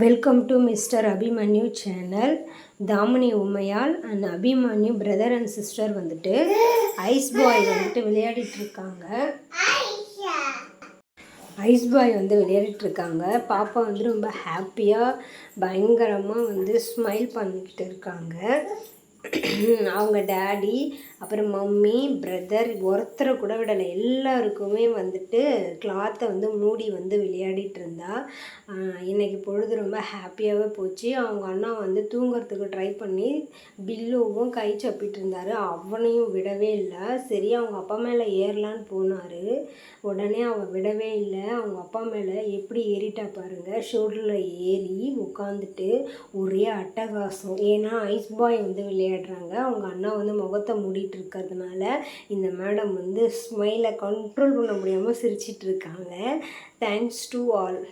Welcome to mister Abhimanyu channel. Thamini Umaiyal and Abhimanyu brother and sister வந்துட்டு ice boy வந்துட்டு விளையாடிட்டுருக்காங்க. Ice boy வந்து விளையாடிட்டுருக்காங்க. பாப்பா வந்து ரொம்ப ஹாப்பியாக பயங்கரமாக வந்து ஸ்மைல் பண்ணிக்கிட்டு இருக்காங்க. அவங்க டேடி அப்புறம் மம்மி பிரதர் ஒருத்தரை கூட விடலை, எல்லாருக்குமே வந்துட்டு கிளாத்தை வந்து மூடி வந்து விளையாடிட்டு இருந்தா. இன்றைக்கி பொழுது ரொம்ப ஹாப்பியாகவே போச்சு. அவங்க அண்ணா வந்து தூங்கிறதுக்கு ட்ரை பண்ணி பில்லுவும் கை சப்பிட்டு இருந்தார், அவனையும் விடவே இல்லை. சரி அவங்க அப்பா மேலே ஏறலான்னு போனார், உடனே அவன் விடவே இல்லை. அவங்க அப்பா மேலே எப்படி ஏறிட்டா பாருங்கள், ஷோல்டரில் ஏறி உட்காந்துட்டு ஒரே அட்டகாசம். ஏன்னா ஐஸ் பாய் வந்து விளையாடுறாங்க, அவங்க அண்ணா வந்து முகத்தை மூடிட்டு இருக்கிறதுனால இந்த மேடம் வந்து ஸ்மைலை கண்ட்ரோல் பண்ண முடியாமல் சிரிச்சிட்டு இருக்காங்க. Thanks to all.